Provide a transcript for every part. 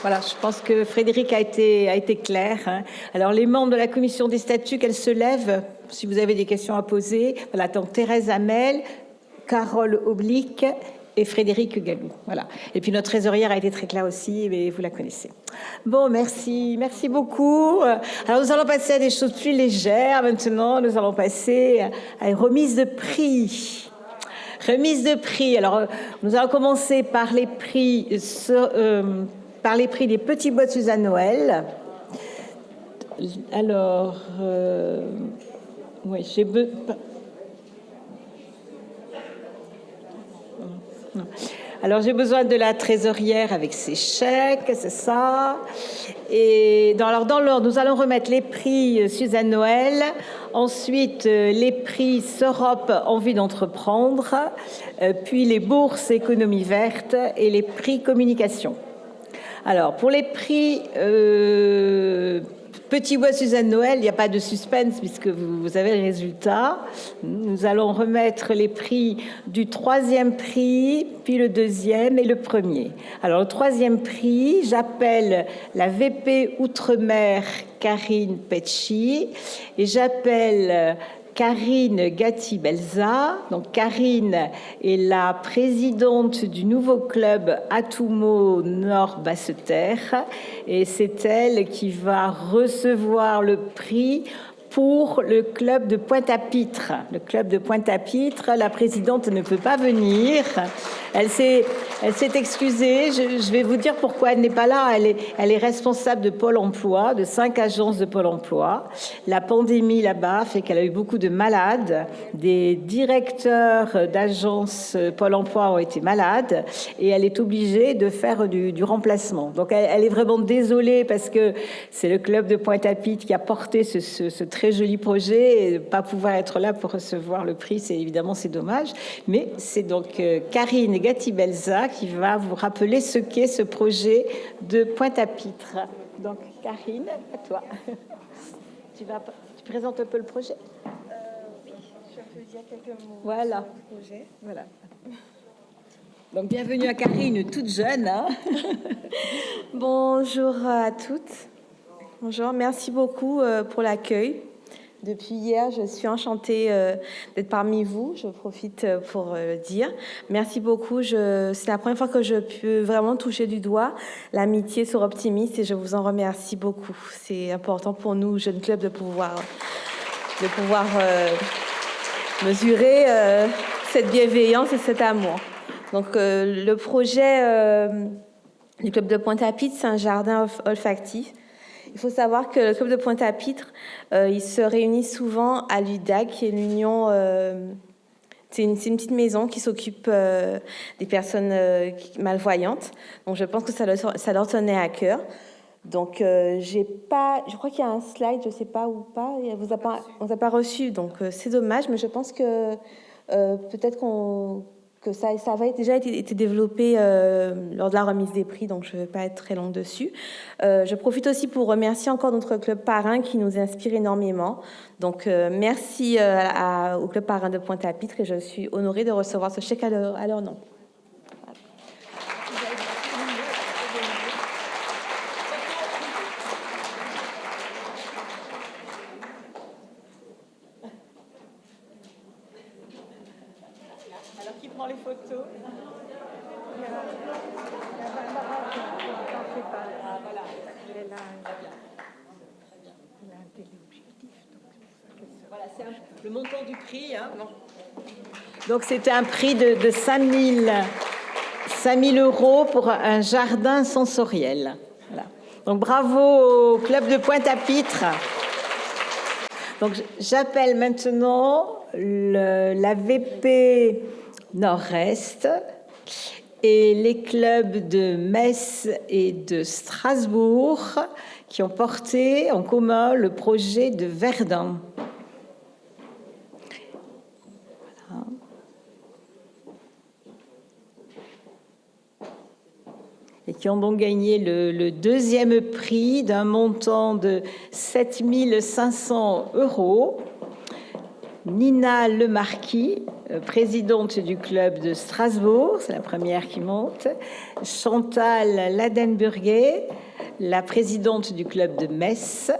Voilà, je pense que Frédéric a été clair, hein. Alors, les membres de la commission des statuts, qu'elles se lèvent, si vous avez des questions à poser. Voilà, donc Thérèse Hamel, Carole Oblique et Frédéric Gallou. Voilà. Et puis notre trésorière a été très claire aussi, mais vous la connaissez. Bon, merci beaucoup. Alors, nous allons passer à des choses plus légères maintenant. Nous allons passer à une remise de prix. Remise de prix. Alors, nous allons commencer par les prix des petits bois de Suzanne Noël. Alors, oui, Alors, j'ai besoin de la trésorière avec ses chèques, c'est ça. Et dans l'ordre, nous allons remettre les prix Suzanne Noël, ensuite les prix Sorop Envie d'entreprendre, puis les bourses Économie verte et les prix Communication. Alors, pour les prix Petit Bois Suzanne Noël, il n'y a pas de suspense puisque vous avez les résultats. Nous allons remettre les prix du 3e prix, puis le 2e et le 1er. Alors, le 3e prix, j'appelle la VP Outre-mer Karine Pecci et j'appelle Karine Gatti-Belza. Donc, Karine est la présidente du nouveau club Atumo Nord-Basse-Terre et c'est elle qui va recevoir le prix pour le club de Pointe-à-Pitre. Le club de Pointe-à-Pitre, la présidente ne peut pas venir. Elle s'est excusée. Je vais vous dire pourquoi elle n'est pas là. Elle est responsable de Pôle emploi, de 5 agences de Pôle emploi. La pandémie là-bas fait qu'elle a eu beaucoup de malades. Des directeurs d'agences Pôle emploi ont été malades et elle est obligée de faire du remplacement. Donc elle est vraiment désolée parce que c'est le club de Pointe-à-Pitre qui a porté ce très joli projet et pas pouvoir être là pour recevoir le prix, c'est dommage. Mais c'est donc Karine Gatti-Belza qui va vous rappeler ce qu'est ce projet de Pointe-à-Pitre. Donc Karine, à toi. Tu présentes un peu le projet? Oui, je vais dire quelques mots voilà. sur le projet. Voilà. Donc bienvenue à Karine, toute jeune, hein. Bonjour à toutes. Bonjour, merci beaucoup pour l'accueil. Depuis hier, je suis enchantée d'être parmi vous. Je profite pour le dire. Merci beaucoup. C'est la première fois que je peux vraiment toucher du doigt l'amitié sur Optimiste et je vous en remercie beaucoup. C'est important pour nous, jeunes clubs, de pouvoir mesurer cette bienveillance et cet amour. Donc, le projet du club de Pointe-à-Pitre, c'est un jardin olfactif. Il faut savoir que le club de Pointe-à-Pitre, il se réunit souvent à l'UDAG, qui est l'union... c'est une petite maison qui s'occupe des personnes malvoyantes. Donc, je pense que ça leur tenait à cœur. Donc, je crois qu'il y a un slide, je ne sais pas ou pas. On ne vous a pas reçu, donc c'est dommage. Mais je pense que peut-être que ça avait déjà été développé lors de la remise des prix, donc je ne vais pas être très longue dessus. Je profite aussi pour remercier encore notre club parrain qui nous inspire énormément. Donc, merci au club parrain de Pointe-à-Pitre et je suis honorée de recevoir ce chèque à leur nom. Alors, qui prend les photos? Voilà, c'est le montant du prix. Hein. Donc, c'était un prix de 5 000 € pour un jardin sensoriel. Voilà. Donc, bravo au club de Pointe-à-Pitre. Donc, j'appelle maintenant la VP Nord-Est et les clubs de Metz et de Strasbourg qui ont porté en commun le projet de Verdun. Voilà. Et qui ont donc gagné le 2e prix d'un montant de 7 500 €. Nina Lemarquis, présidente du club de Strasbourg, c'est la première qui monte. Chantal Ladenburger, la présidente du club de Metz.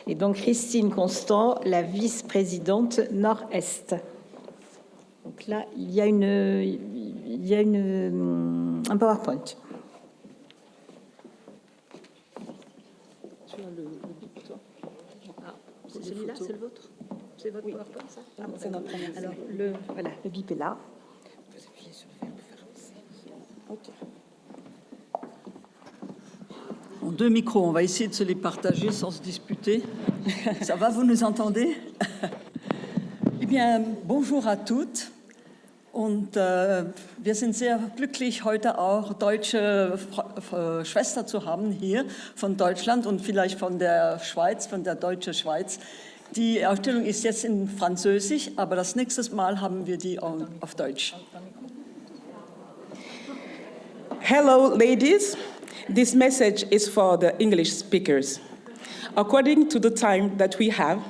Et donc Christine Constant, la vice-présidente Nord-Est. Donc là, il y a un PowerPoint. Tu as le bip, toi? Ah, c'est celui-là, c'est le vôtre? C'est votre PowerPoint, ça? Ah, c'est notre première. Alors, voilà, le bip est là. Vous appuyez sur le verbe pour faire avancer. OK. En 2 micros, on va essayer de se les partager sans se disputer. Ça va, vous nous entendez? Eh bien, bonjour à toutes. Und wir sind sehr glücklich, heute auch deutsche Schwester zu haben hier von Deutschland und vielleicht von der Schweiz, von der deutschen Schweiz. Die Ausstellung ist jetzt in Französisch, aber das nächste Mal haben wir die auf Deutsch. Hello, ladies. This message is for the English speakers. According to the time that we have,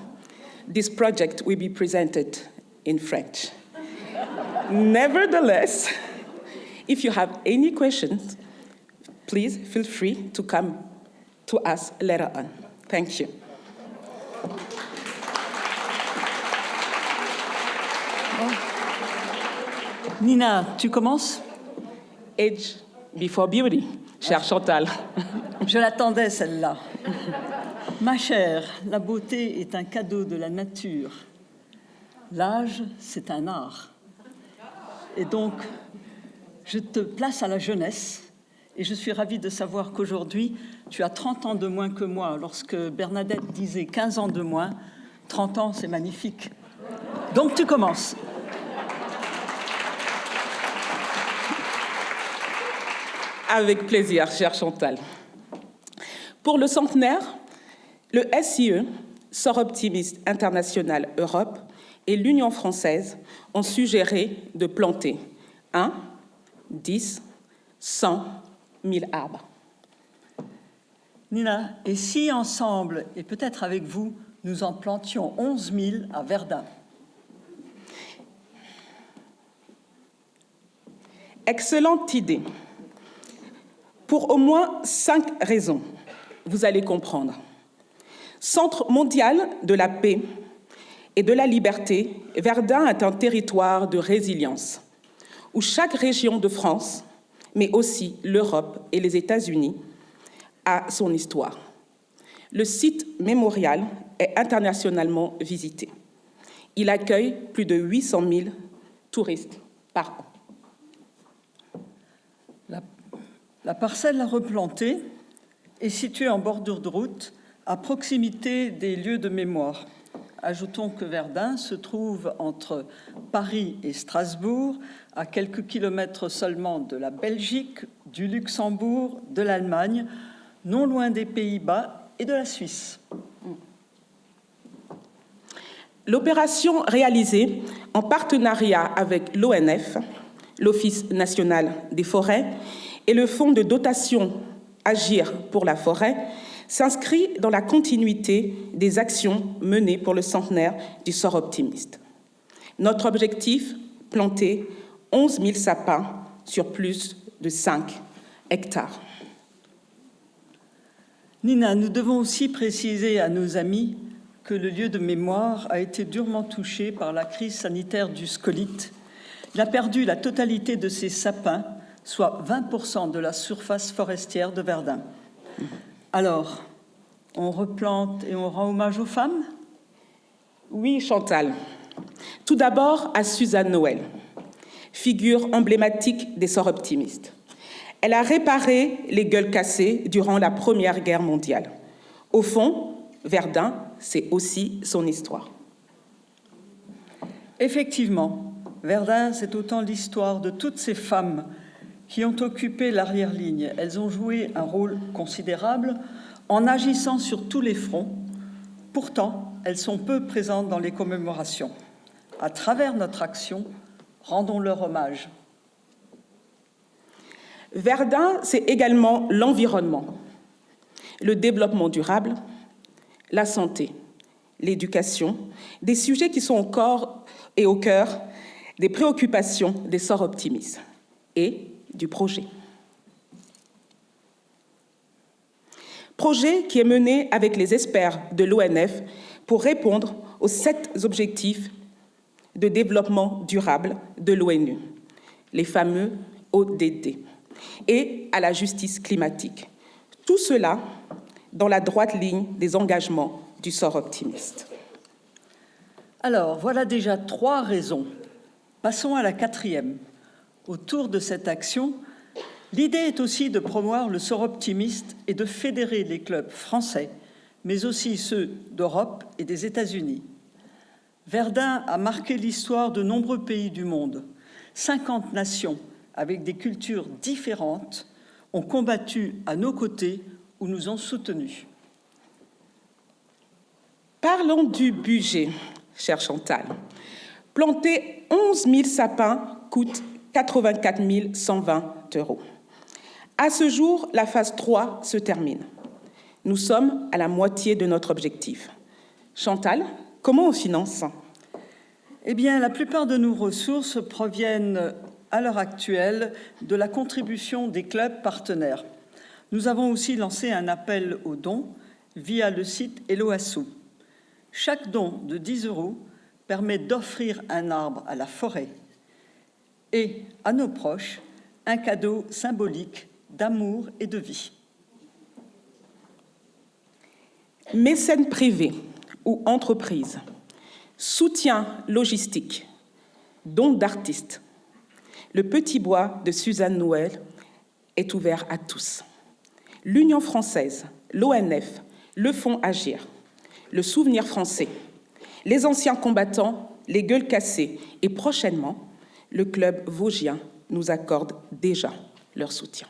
this project will be presented in French. Nevertheless, if you have any questions, please feel free to come to us later on. Thank you. Nina, tu commences? Age before beauty, chère Chantal. Je l'attendais, celle-là. Ma chère, la beauté est un cadeau de la nature. L'âge, c'est un art. Et donc, je te place à la jeunesse et je suis ravie de savoir qu'aujourd'hui, tu as 30 ans de moins que moi. Lorsque Bernadette disait 15 ans de moins, 30 ans, c'est magnifique. Donc, tu commences. Avec plaisir, chère Chantal. Pour le centenaire, le SIE, Sort Optimiste International Europe, et l'Union française ont suggéré de planter 1, 10, 100, 1000 arbres. Nina, et si ensemble, et peut-être avec vous, nous en plantions 11 000 à Verdun? Excellente idée. Pour au moins 5 raisons, vous allez comprendre. Centre mondial de la paix et de la liberté, Verdun est un territoire de résilience, où chaque région de France, mais aussi l'Europe et les États-Unis, a son histoire. Le site mémorial est internationalement visité. Il accueille plus de 800 000 touristes par an. La parcelle à replanter est située en bordure de route, à proximité des lieux de mémoire. Ajoutons que Verdun se trouve entre Paris et Strasbourg, à quelques kilomètres seulement de la Belgique, du Luxembourg, de l'Allemagne, non loin des Pays-Bas et de la Suisse. L'opération réalisée en partenariat avec l'ONF, l'Office national des forêts, et le Fonds de dotation Agir pour la forêt, s'inscrit dans la continuité des actions menées pour le centenaire du Sort Optimiste. Notre objectif, planter 11 000 sapins sur plus de 5 hectares. Nina, nous devons aussi préciser à nos amis que le lieu de mémoire a été durement touché par la crise sanitaire du scolite. Il a perdu la totalité de ses sapins, soit 20% de la surface forestière de Verdun. Alors, on replante et on rend hommage aux femmes? Oui, Chantal. Tout d'abord à Suzanne Noël, figure emblématique des Sorts Optimistes. Elle a réparé les gueules cassées durant la Première Guerre mondiale. Au fond, Verdun, c'est aussi son histoire. Effectivement, Verdun, c'est autant l'histoire de toutes ces femmes qui ont occupé l'arrière-ligne. Elles ont joué un rôle considérable en agissant sur tous les fronts. Pourtant, elles sont peu présentes dans les commémorations. À travers notre action, rendons-leur hommage. Verdun, c'est également l'environnement, le développement durable, la santé, l'éducation, des sujets qui sont au corps et au cœur des préoccupations des sorts optimistes et du projet. Projet qui est mené avec les experts de l'ONF pour répondre aux 7 objectifs de développement durable de l'ONU, les fameux ODD, et à la justice climatique. Tout cela dans la droite ligne des engagements du sort optimiste. Alors, voilà déjà 3 raisons. Passons à la 4e. Autour de cette action, l'idée est aussi de promouvoir le sort optimiste et de fédérer les clubs français, mais aussi ceux d'Europe et des États-Unis. Verdun a marqué l'histoire de nombreux pays du monde. 50 nations, avec des cultures différentes, ont combattu à nos côtés ou nous ont soutenus. Parlons du budget, chère Chantal. Planter 11 000 sapins coûte 84 120 €. À ce jour, la phase 3 se termine. Nous sommes à la moitié de notre objectif. Chantal, comment on finance ? Eh bien, la plupart de nos ressources proviennent à l'heure actuelle de la contribution des clubs partenaires. Nous avons aussi lancé un appel aux dons via le site Helloasso. Chaque don de 10 € permet d'offrir un arbre à la forêt et à nos proches un cadeau symbolique d'amour et de vie. Mécènes privés ou entreprises, soutien logistique, dons d'artistes. Le Petit Bois de Suzanne Noël est ouvert à tous. L'Union française, l'ONF, le Fonds Agir, le Souvenir français, les anciens combattants, les Gueules cassées et prochainement, le club vosgien nous accorde déjà leur soutien.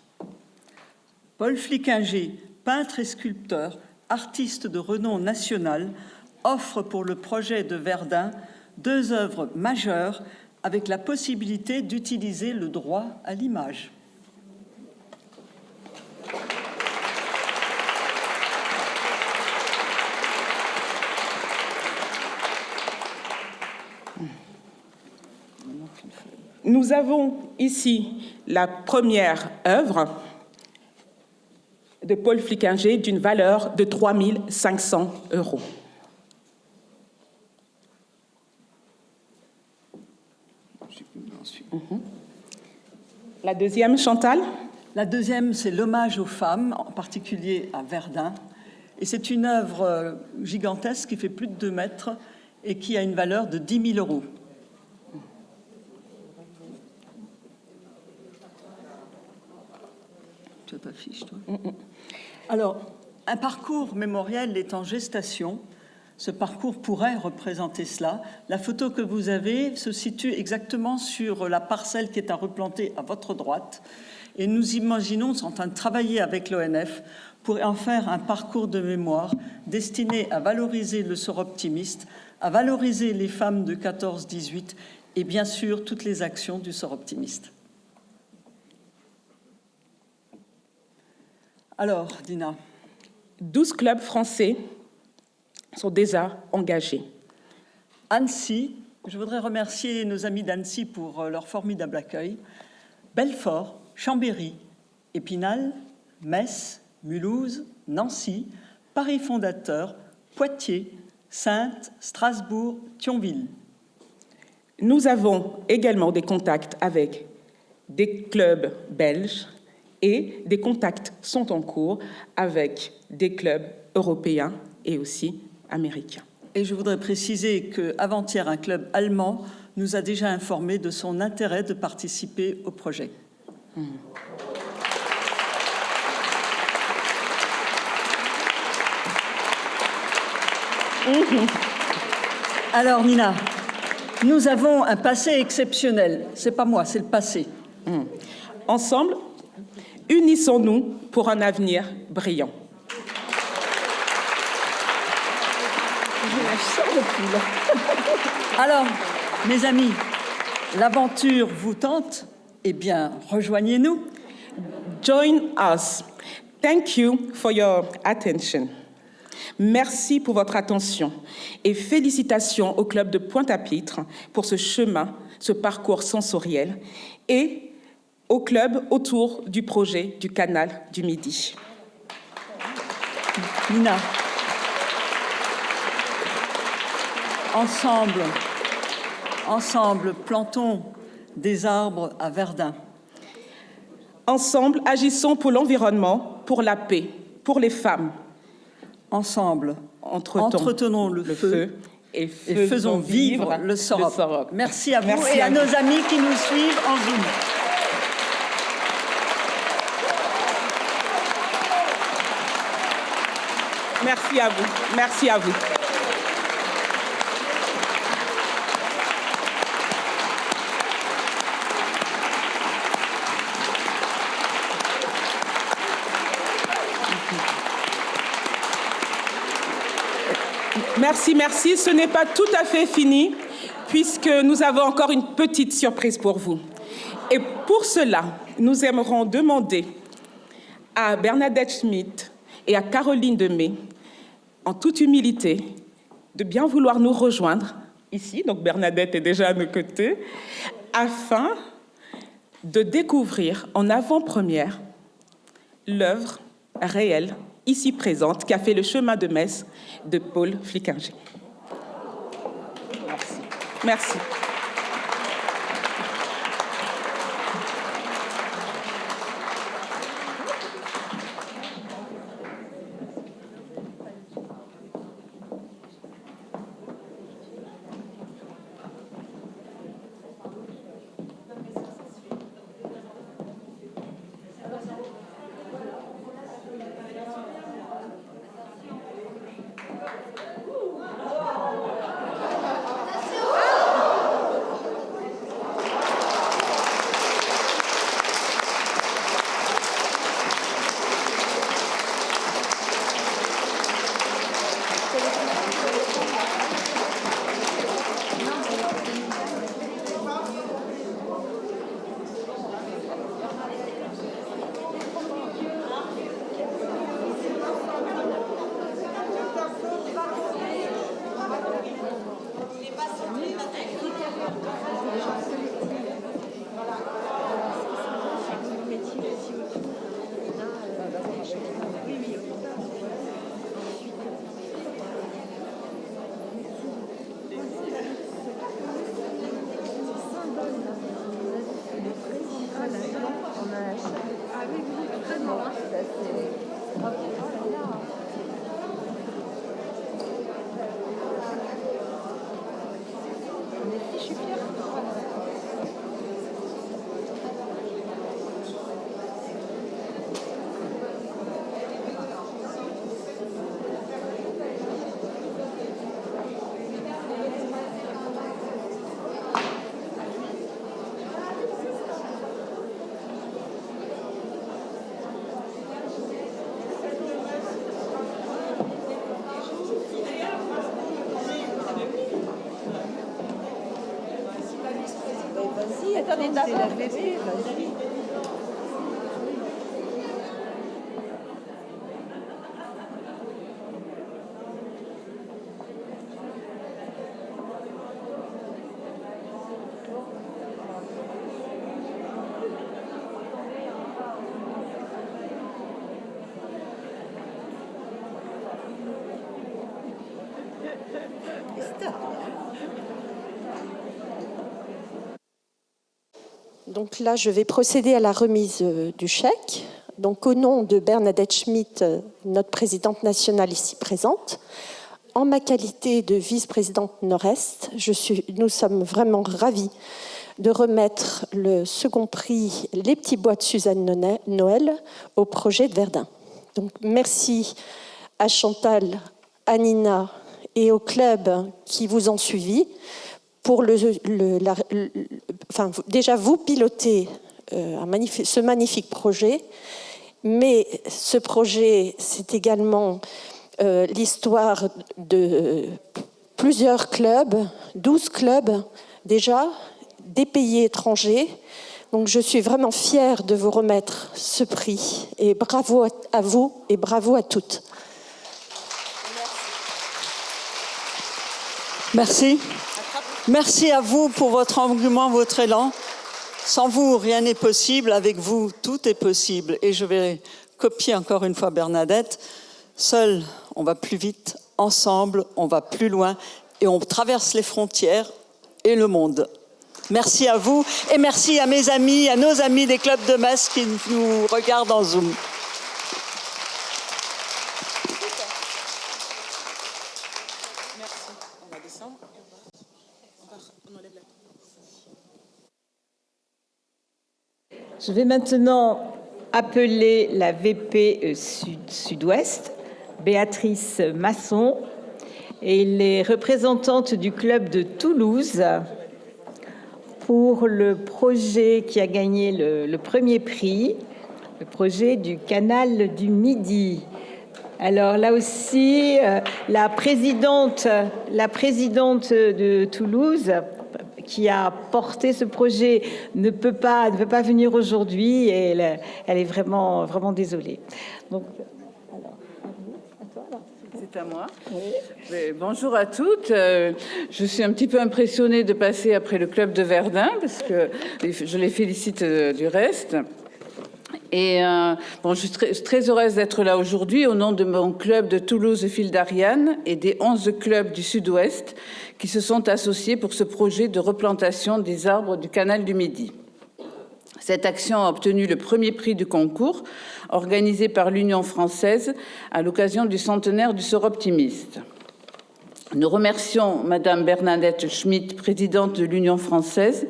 Paul Flickinger, peintre et sculpteur, artiste de renom national, offre pour le projet de Verdun 2 œuvres majeures avec la possibilité d'utiliser le droit à l'image. Nous avons ici la première œuvre de Paul Flickinger d'une valeur de 3 500 €. La deuxième, Chantal ? La deuxième, c'est l'hommage aux femmes, en particulier à Verdun. Et c'est une œuvre gigantesque qui fait plus de 2 mètres et qui a une valeur de 10 000 €. Tu as ta fiche, toi ? Alors, un parcours mémoriel est en gestation. Ce parcours pourrait représenter cela. La photo que vous avez se situe exactement sur la parcelle qui est à replanter à votre droite. Et nous imaginons, en train de travailler avec l'ONF, pour en faire un parcours de mémoire destiné à valoriser le sort optimiste, à valoriser les femmes de 14-18 et bien sûr toutes les actions du sort optimiste. Alors, Dina. 12 clubs français sont déjà engagés. Annecy, je voudrais remercier nos amis d'Annecy pour leur formidable accueil. Belfort, Chambéry, Épinal, Metz, Mulhouse, Nancy, Paris fondateur, Poitiers, Saintes, Strasbourg, Thionville. Nous avons également des contacts avec des clubs belges et des contacts sont en cours avec des clubs européens et aussi américains. Et je voudrais préciser qu'avant-hier, un club allemand nous a déjà informé de son intérêt de participer au projet. Alors, Nina, nous avons un passé exceptionnel. C'est pas moi, c'est le passé. Ensemble, unissons-nous pour un avenir brillant. Alors, mes amis, l'aventure vous tente? Eh bien, rejoignez-nous. Join us. Thank you for your attention. Merci pour votre attention et félicitations au club de Pointe-à-Pitre pour ce chemin, ce parcours sensoriel et au club autour du projet du canal du Midi. Nina. Ensemble, plantons des arbres à Verdun. Ensemble, agissons pour l'environnement, pour la paix, pour les femmes. Ensemble, entretenons le feu et faisons vivre le Sorop. Merci à vous et à nos amis qui nous suivent en Zoom. Merci à vous. Merci à vous. Merci, merci. Ce n'est pas tout à fait fini, puisque nous avons encore une petite surprise pour vous. Et pour cela, nous aimerons demander à Bernadette Schmitt et à Caroline Demey, en toute humilité, de bien vouloir nous rejoindre ici, donc Bernadette est déjà à nos côtés, afin de découvrir en avant-première l'œuvre réelle, ici présente, qui a fait le chemin de Metz de Paul Flickinger. Merci. Merci. Donc là, je vais procéder à la remise du chèque. Donc au nom de Bernadette Schmitt, notre présidente nationale ici présente, en ma qualité de vice-présidente Nord-Est, nous sommes vraiment ravis de remettre le second prix Les Petits Bois de Suzanne Noël au projet de Verdun. Donc merci à Chantal, à Nina et au club qui vous ont suivis pour déjà vous pilotez ce magnifique projet, mais ce projet, c'est également l'histoire de plusieurs clubs, 12 clubs déjà, des pays étrangers. Donc je suis vraiment fière de vous remettre ce prix et bravo à vous et bravo à toutes. Merci. Merci à vous pour votre engouement, votre élan. Sans vous, rien n'est possible. Avec vous, tout est possible. Et je vais copier encore une fois Bernadette. Seul, on va plus vite. Ensemble, on va plus loin. Et on traverse les frontières et le monde. Merci à vous. Et merci à mes amis, à nos amis des clubs de Metz qui nous regardent en Zoom. Je vais maintenant appeler la VP Sud-Ouest, Béatrice Masson, et les représentantes du club de Toulouse pour le projet qui a gagné le premier prix, le projet du canal du Midi. Alors là aussi, la présidente de Toulouse, qui a porté ce projet, ne peut pas venir aujourd'hui et elle est vraiment désolée. Donc, c'est à moi. Oui. Bonjour à toutes. Je suis un petit peu impressionnée de passer après le club de Verdun parce que je les félicite du reste. Et je suis très heureuse d'être là aujourd'hui au nom de mon club de Toulouse Fil d'Ariane et des 11 clubs du Sud-Ouest qui se sont associés pour ce projet de replantation des arbres du canal du Midi. Cette action a obtenu le premier prix du concours organisé par l'Union française à l'occasion du centenaire du Soroptimiste. Nous remercions Madame Bernadette Schmitt, présidente de l'Union française,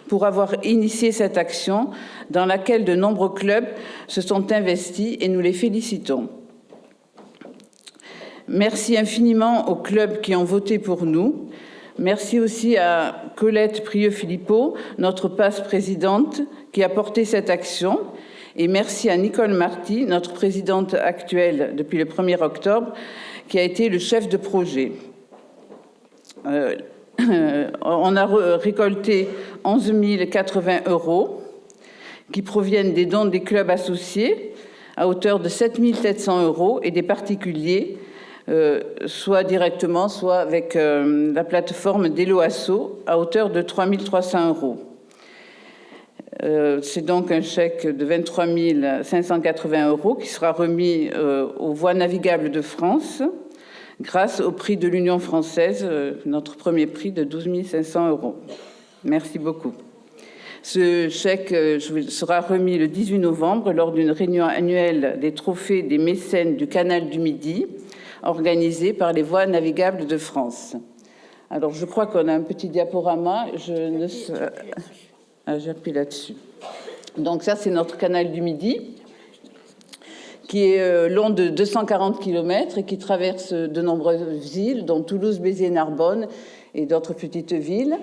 pour avoir initié cette action dans laquelle de nombreux clubs se sont investis et nous les félicitons. Merci infiniment aux clubs qui ont voté pour nous. Merci aussi à Colette Prieux-Philippot, notre passe-présidente, qui a porté cette action. Et merci à Nicole Marty, notre présidente actuelle depuis le 1er octobre, qui a été le chef de projet. On a récolté 11 080 € qui proviennent des dons des clubs associés à hauteur de 7 700 € et des particuliers, soit directement, soit avec la plateforme d'Elo Asso à hauteur de 3 300 €. C'est donc un chèque de 23 580 € qui sera remis aux Voies navigables de France grâce au prix de l'Union française, notre premier prix de 12 500 €. Merci beaucoup. Ce chèque sera remis le 18 novembre lors d'une réunion annuelle des trophées des mécènes du canal du Midi, organisée par les Voies navigables de France. Alors, je crois qu'on a un petit diaporama. J'appuie là-dessus. Donc ça, c'est notre canal du Midi, qui est long de 240 km et qui traverse de nombreuses îles, dont Toulouse, Béziers, Narbonne et d'autres petites villes.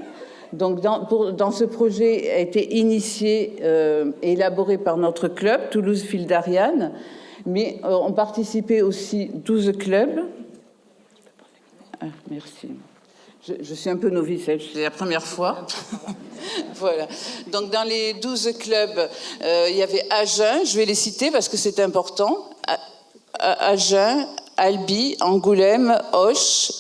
Donc, dans ce projet a été initié et élaboré par notre club, Toulouse Fil d'Ariane, mais ont participé aussi 12 clubs. Ah, merci. Je suis un peu novice, c'est la première fois. Voilà. Donc, dans les 12 clubs, il y avait Agen, je vais les citer parce que c'est important. Agen, Albi, Angoulême, Auch,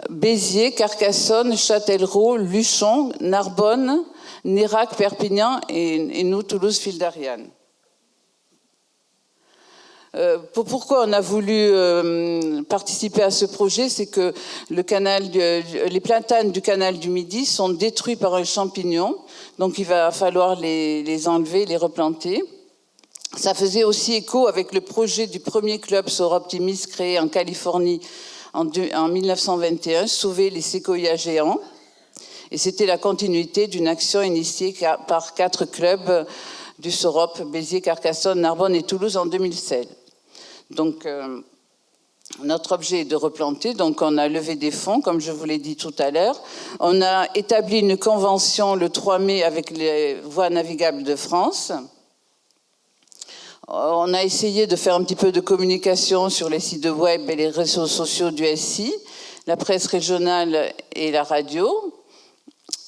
Béziers, Carcassonne, Châtellerault, Luchon, Narbonne, Nérac, Perpignan et nous, Toulouse, Fil d'Ariane. Pourquoi on a voulu participer à ce projet, c'est que les platanes du canal du Midi sont détruits par un champignon, donc il va falloir les enlever, les replanter. Ça faisait aussi écho avec le projet du premier club Soroptimiste créé en Californie en 1921, sauver les séquoias géants. Et c'était la continuité d'une action initiée par 4 clubs du Sorop, Béziers, Carcassonne, Narbonne et Toulouse en 2016. Donc, notre objet est de replanter. Donc, on a levé des fonds, comme je vous l'ai dit tout à l'heure. On a établi une convention le 3 mai avec les Voies navigables de France. On a essayé de faire un petit peu de communication sur les sites web et les réseaux sociaux du SI, la presse régionale et la radio.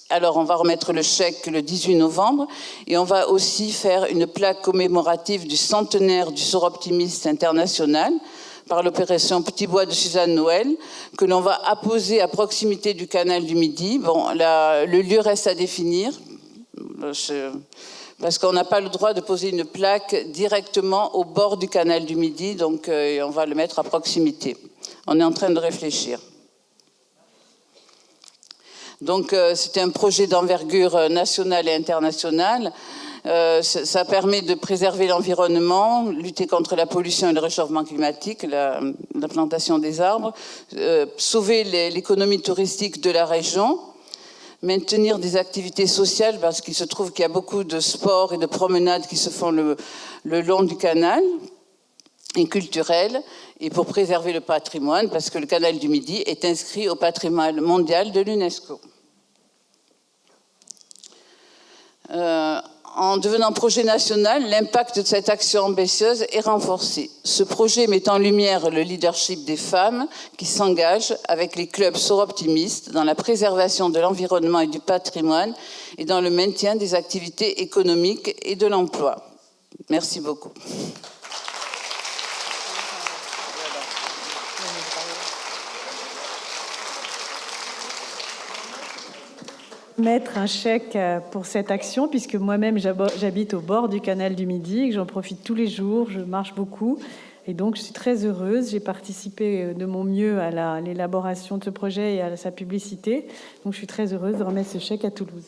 Alors, on va remettre le chèque le 18 novembre et on va aussi faire une plaque commémorative du centenaire du Soroptimiste international par l'opération Petit Bois de Suzanne Noël, que l'on va apposer à proximité du canal du Midi. Bon, le lieu reste à définir, parce qu'on n'a pas le droit de poser une plaque directement au bord du canal du Midi, donc on va le mettre à proximité. On est en train de réfléchir. Donc c'était un projet d'envergure nationale et internationale. Ça permet de préserver l'environnement, lutter contre la pollution et le réchauffement climatique, la plantation des arbres, sauver l'économie touristique de la région, maintenir des activités sociales, parce qu'il se trouve qu'il y a beaucoup de sports et de promenades qui se font le long du canal, et culturels, et pour préserver le patrimoine, parce que le canal du Midi est inscrit au patrimoine mondial de l'UNESCO. En devenant projet national, l'impact de cette action ambitieuse est renforcé. Ce projet met en lumière le leadership des femmes qui s'engagent avec les clubs Soroptimistes dans la préservation de l'environnement et du patrimoine et dans le maintien des activités économiques et de l'emploi. Merci beaucoup. Mettre un chèque pour cette action, puisque moi-même j'habite au bord du canal du Midi, que j'en profite tous les jours, je marche beaucoup, et donc je suis très heureuse. J'ai participé de mon mieux à l'élaboration de ce projet et à sa publicité, donc je suis très heureuse de remettre ce chèque à Toulouse.